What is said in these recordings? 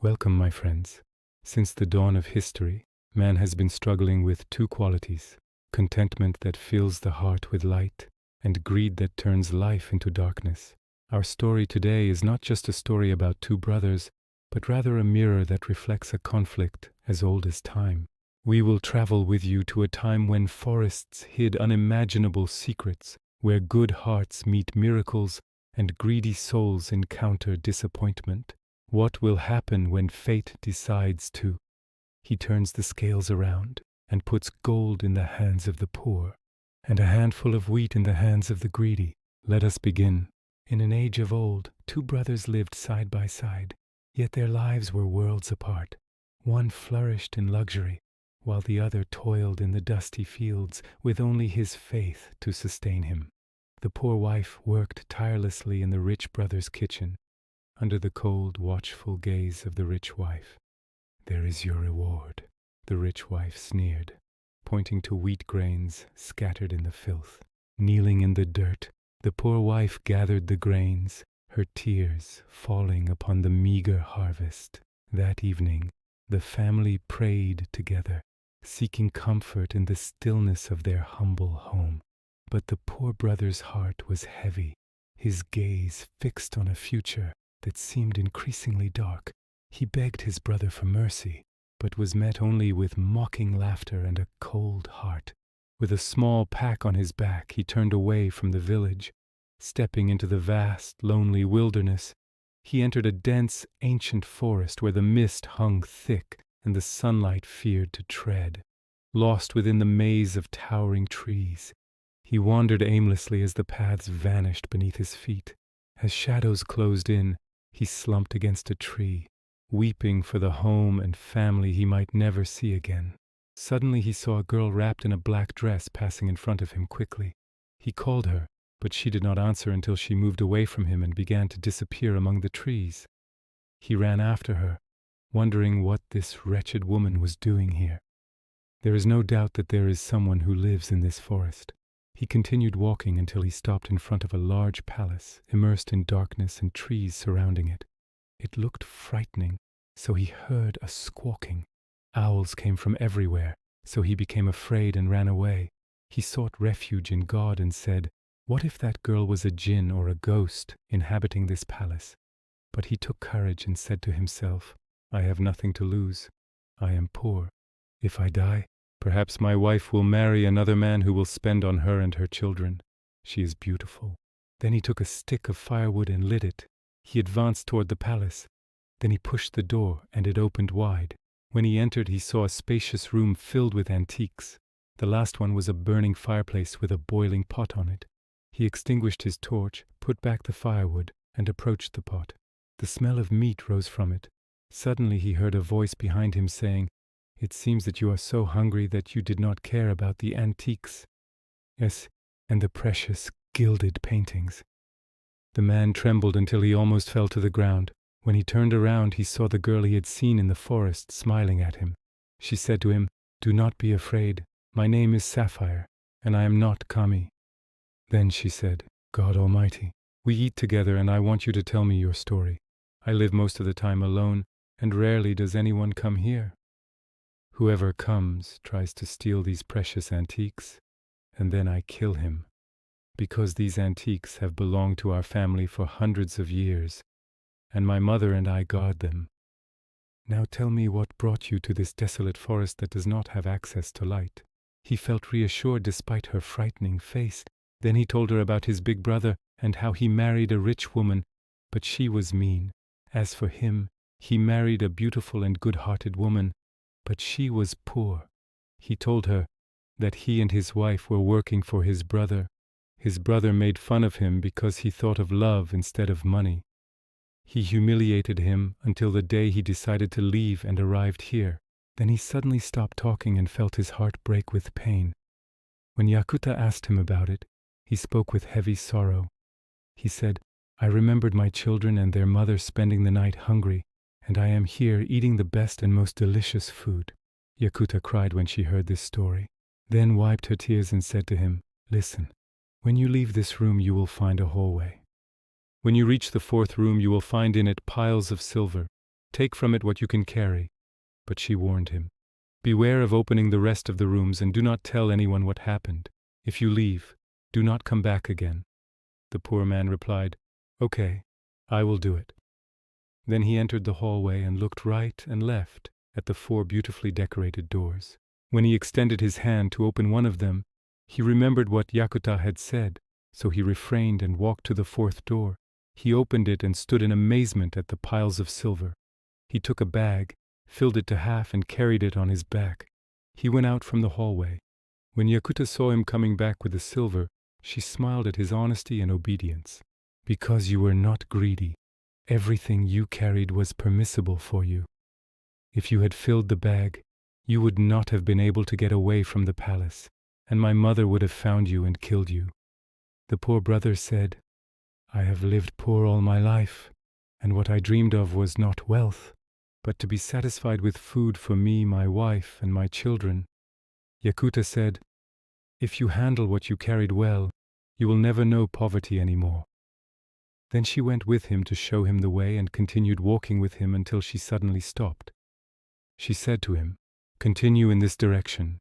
Welcome, my friends. Since the dawn of history, man has been struggling with two qualities: contentment that fills the heart with light, and greed that turns life into darkness. Our story today is not just a story about two brothers, but rather a mirror that reflects a conflict as old as time. We will travel with you to a time when forests hid unimaginable secrets, where good hearts meet miracles and greedy souls encounter disappointment. What will happen when fate decides to? He turns the scales around and puts gold in the hands of the poor, and a handful of wheat in the hands of the greedy. Let us begin. In an age of old, two brothers lived side by side, yet their lives were worlds apart. One flourished in luxury, while the other toiled in the dusty fields with only his faith to sustain him. The poor wife worked tirelessly in the rich brother's kitchen, under the cold, watchful gaze of the rich wife. "There is your reward," the rich wife sneered, pointing to wheat grains scattered in the filth. Kneeling in the dirt, the poor wife gathered the grains, her tears falling upon the meager harvest. That evening, the family prayed together, seeking comfort in the stillness of their humble home. But the poor brother's heart was heavy, his gaze fixed on a future that seemed increasingly dark. He begged his brother for mercy, but was met only with mocking laughter and a cold heart. With a small pack on his back, he turned away from the village. Stepping into the vast, lonely wilderness, he entered a dense, ancient forest where the mist hung thick and the sunlight feared to tread. Lost within the maze of towering trees, he wandered aimlessly as the paths vanished beneath his feet. As shadows closed in, he slumped against a tree, weeping for the home and family he might never see again. Suddenly he saw a girl wrapped in a black dress passing in front of him quickly. He called her, but she did not answer until she moved away from him and began to disappear among the trees. He ran after her, wondering what this wretched woman was doing here. There is no doubt that there is someone who lives in this forest. He continued walking until he stopped in front of a large palace, immersed in darkness and trees surrounding it. It looked frightening, so he heard a squawking. Owls came from everywhere, so he became afraid and ran away. He sought refuge in God and said, "What if that girl was a jinn or a ghost inhabiting this palace?" But he took courage and said to himself, "I have nothing to lose. I am poor. If I die, perhaps my wife will marry another man who will spend on her and her children. She is beautiful." Then he took a stick of firewood and lit it. He advanced toward the palace. Then he pushed the door, and it opened wide. When he entered, he saw a spacious room filled with antiques. The last one was a burning fireplace with a boiling pot on it. He extinguished his torch, put back the firewood, and approached the pot. The smell of meat rose from it. Suddenly he heard a voice behind him saying, "It seems that you are so hungry that you did not care about the antiques." "Yes, and the precious, gilded paintings." The man trembled until he almost fell to the ground. When he turned around, he saw the girl he had seen in the forest smiling at him. She said to him, "Do not be afraid. My name is Sapphire, and I am not Kami." Then she said, "God Almighty, we eat together and I want you to tell me your story. I live most of the time alone, and rarely does anyone come here. Whoever comes tries to steal these precious antiques, and then I kill him, because these antiques have belonged to our family for hundreds of years, and my mother and I guard them. Now tell me what brought you to this desolate forest that does not have access to light." He felt reassured despite her frightening face. Then he told her about his big brother and how he married a rich woman, but she was mean. As for him, he married a beautiful and good-hearted woman, but she was poor. He told her that he and his wife were working for his brother. His brother made fun of him because he thought of love instead of money. He humiliated him until the day he decided to leave and arrived here. Then he suddenly stopped talking and felt his heart break with pain. When Yaquta asked him about it, he spoke with heavy sorrow. He said, "I remembered my children and their mother spending the night hungry, and I am here eating the best and most delicious food." Yaquta cried when she heard this story, then wiped her tears and said to him, "Listen, when you leave this room you will find a hallway. When you reach the fourth room you will find in it piles of silver. Take from it what you can carry." But she warned him, "Beware of opening the rest of the rooms and do not tell anyone what happened. If you leave, do not come back again." The poor man replied, "Okay, I will do it." Then he entered the hallway and looked right and left at the 4 beautifully decorated doors. When he extended his hand to open one of them, he remembered what Yaquta had said, so he refrained and walked to the 4th door. He opened it and stood in amazement at the piles of silver. He took a bag, filled it to half and carried it on his back. He went out from the hallway. When Yaquta saw him coming back with the silver, she smiled at his honesty and obedience. "Because you were not greedy, everything you carried was permissible for you. If you had filled the bag, you would not have been able to get away from the palace, and my mother would have found you and killed you." The poor brother said, "I have lived poor all my life, and what I dreamed of was not wealth, but to be satisfied with food for me, my wife, and my children." Yaquta said, "If you handle what you carried well, you will never know poverty anymore." Then she went with him to show him the way and continued walking with him until she suddenly stopped. She said to him, "Continue in this direction.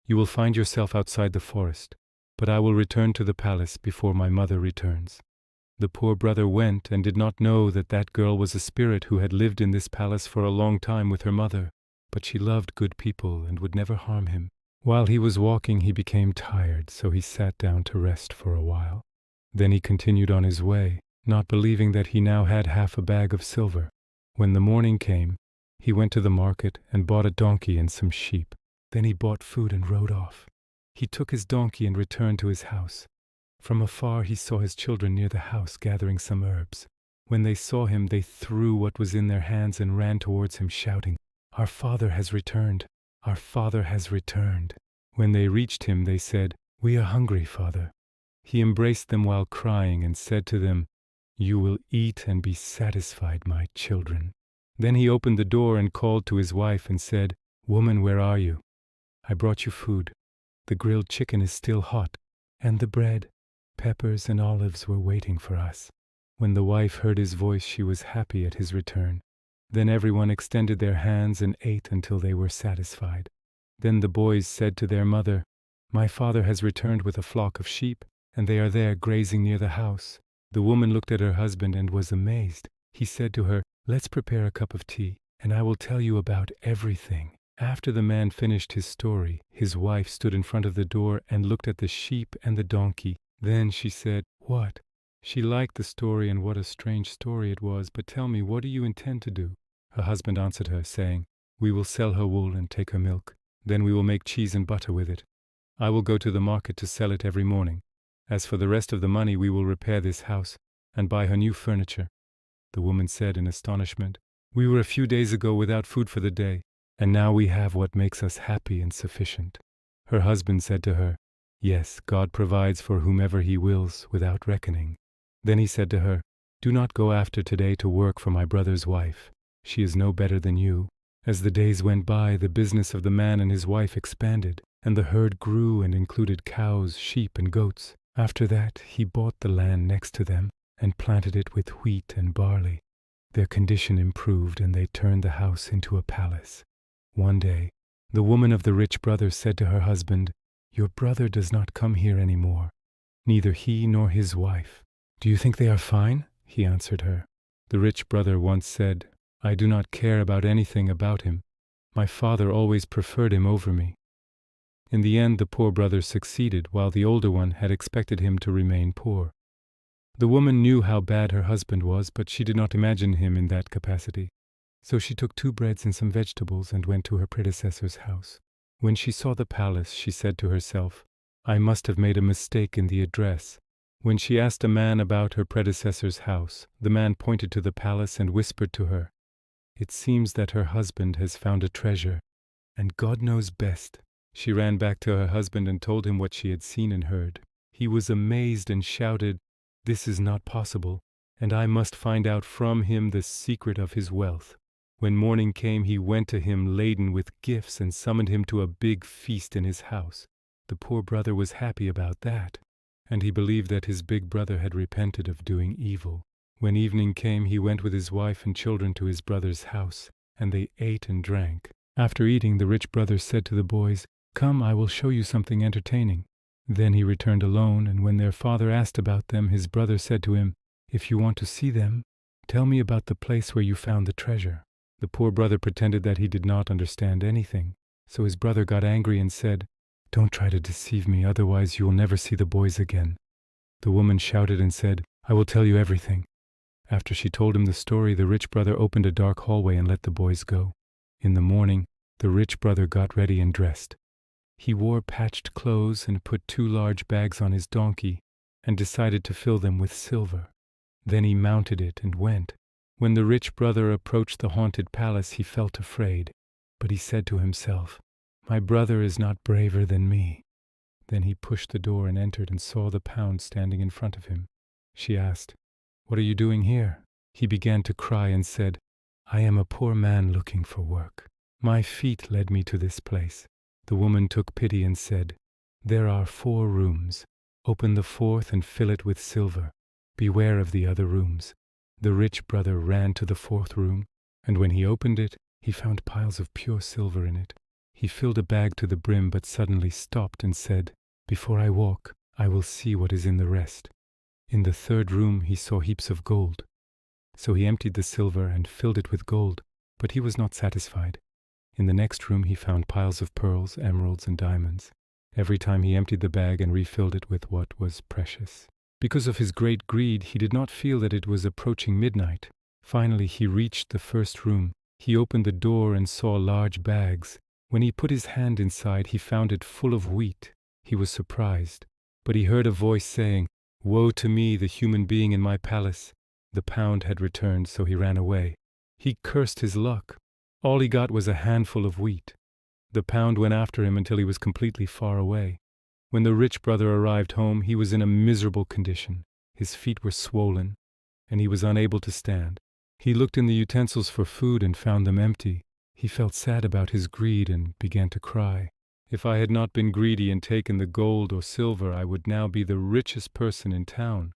You will find yourself outside the forest, but I will return to the palace before my mother returns." The poor brother went and did not know that that girl was a spirit who had lived in this palace for a long time with her mother, but she loved good people and would never harm him. While he was walking, he became tired, so he sat down to rest for a while. Then he continued on his way, not believing that he now had half a bag of silver. When the morning came, he went to the market and bought a donkey and some sheep. Then he bought food and rode off. He took his donkey and returned to his house. From afar he saw his children near the house gathering some herbs. When they saw him, they threw what was in their hands and ran towards him, shouting, "Our father has returned! Our father has returned!" When they reached him, they said, "We are hungry, father." He embraced them while crying and said to them, "You will eat and be satisfied, my children." Then he opened the door and called to his wife and said, "Woman, where are you? I brought you food. The grilled chicken is still hot, and the bread, peppers, and olives were waiting for us." When the wife heard his voice, she was happy at his return. Then everyone extended their hands and ate until they were satisfied. Then the boys said to their mother, "My father has returned with a flock of sheep, and they are there grazing near the house." The woman looked at her husband and was amazed. He said to her, "Let's prepare a cup of tea, and I will tell you about everything." After the man finished his story, his wife stood in front of the door and looked at the sheep and the donkey. Then she said, "What?" She liked the story, and what a strange story it was, but tell me, what do you intend to do? Her husband answered her, saying, "We will sell her wool and take her milk. Then we will make cheese and butter with it. I will go to the market to sell it every morning. As for the rest of the money, we will repair this house and buy her new furniture." The woman said in astonishment, "We were a few days ago without food for the day, and now we have what makes us happy and sufficient." Her husband said to her, "Yes, God provides for whomever he wills without reckoning." Then he said to her, "Do not go after today to work for my brother's wife. She is no better than you." As the days went by, the business of the man and his wife expanded, and the herd grew and included cows, sheep, and goats. After that, he bought the land next to them and planted it with wheat and barley. Their condition improved, and they turned the house into a palace. One day, the woman of the rich brother said to her husband, "Your brother does not come here any more, neither he nor his wife. Do you think they are fine?" He answered her, "The rich brother once said, 'I do not care about anything about him. My father always preferred him over me.'" In the end, the poor brother succeeded, while the older one had expected him to remain poor. The woman knew how bad her husband was, but she did not imagine him in that capacity. So she took 2 breads and some vegetables and went to her predecessor's house. When she saw the palace, she said to herself, "I must have made a mistake in the address." When she asked a man about her predecessor's house, the man pointed to the palace and whispered to her, "It seems that her husband has found a treasure, and God knows best." She ran back to her husband and told him what she had seen and heard. He was amazed and shouted, "This is not possible, and I must find out from him the secret of his wealth." When morning came, he went to him laden with gifts and summoned him to a big feast in his house. The poor brother was happy about that, and he believed that his big brother had repented of doing evil. When evening came, he went with his wife and children to his brother's house, and they ate and drank. After eating, the rich brother said to the boys, "Come, I will show you something entertaining." Then he returned alone, and when their father asked about them, his brother said to him, "If you want to see them, tell me about the place where you found the treasure." The poor brother pretended that he did not understand anything, so his brother got angry and said, "Don't try to deceive me, otherwise you will never see the boys again." The woman shouted and said, "I will tell you everything." After she told him the story, the rich brother opened a dark hallway and let the boys go. In the morning, the rich brother got ready and dressed. He wore patched clothes and put 2 large bags on his donkey and decided to fill them with silver. Then he mounted it and went. When the rich brother approached the haunted palace, he felt afraid, but he said to himself, "My brother is not braver than me." Then he pushed the door and entered and saw the pound standing in front of him. She asked, "What are you doing here?" He began to cry and said, "I am a poor man looking for work. My feet led me to this place." The woman took pity and said, "There are 4 rooms. Open the 4th and fill it with silver. Beware of the other rooms." The rich brother ran to the 4th room, and when he opened it, he found piles of pure silver in it. He filled a bag to the brim, but suddenly stopped and said, "Before I walk, I will see what is in the rest." In the 3rd room he saw heaps of gold. So he emptied the silver and filled it with gold, but he was not satisfied. In the next room he found piles of pearls, emeralds, and diamonds. Every time he emptied the bag and refilled it with what was precious. Because of his great greed, he did not feel that it was approaching midnight. Finally, he reached the 1st room. He opened the door and saw large bags. When he put his hand inside, he found it full of wheat. He was surprised, but he heard a voice saying, "Woe to me, the human being in my palace." The pound had returned, so he ran away. He cursed his luck. All he got was a handful of wheat. The pound went after him until he was completely far away. When the rich brother arrived home, he was in a miserable condition. His feet were swollen, and he was unable to stand. He looked in the utensils for food and found them empty. He felt sad about his greed and began to cry. "If I had not been greedy and taken the gold or silver, I would now be the richest person in town."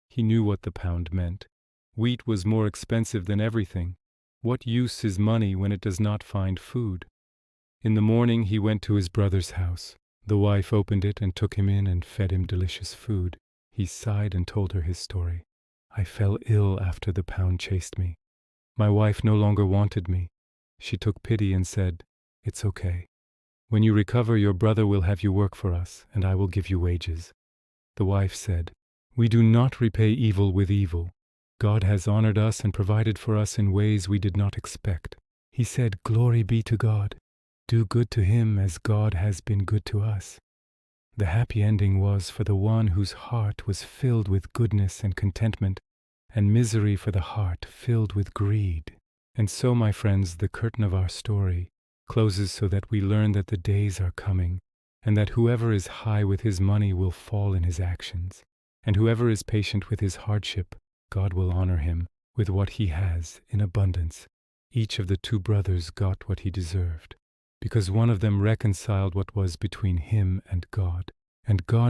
He knew what the pound meant. Wheat was more expensive than everything. What use is money when it does not find food? In the morning he went to his brother's house. The wife opened it and took him in and fed him delicious food. He sighed and told her his story. "I fell ill after the pound chased me. My wife no longer wanted me. She took pity and said, 'It's okay. When you recover, your brother will have you work for us, and I will give you wages.' The wife said, 'We do not repay evil with evil. God has honored us and provided for us in ways we did not expect.' He said, 'Glory be to God. Do good to him as God has been good to us.' The happy ending was for the one whose heart was filled with goodness and contentment, and misery for the heart filled with greed. And so, my friends, the curtain of our story closes so that we learn that the days are coming, and that whoever is high with his money will fall in his actions, and whoever is patient with his hardship, God will honor him with what he has in abundance. Each of the 2 brothers got what he deserved, because one of them reconciled what was between him and God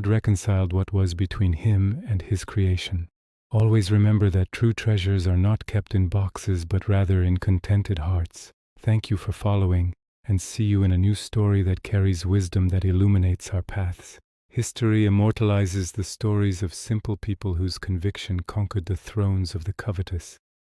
reconciled what was between him and his creation. Always remember that true treasures are not kept in boxes, but rather in contented hearts. Thank you for following, and see you in a new story that carries wisdom that illuminates our paths. History immortalizes the stories of simple people whose conviction conquered the thrones of the covetous.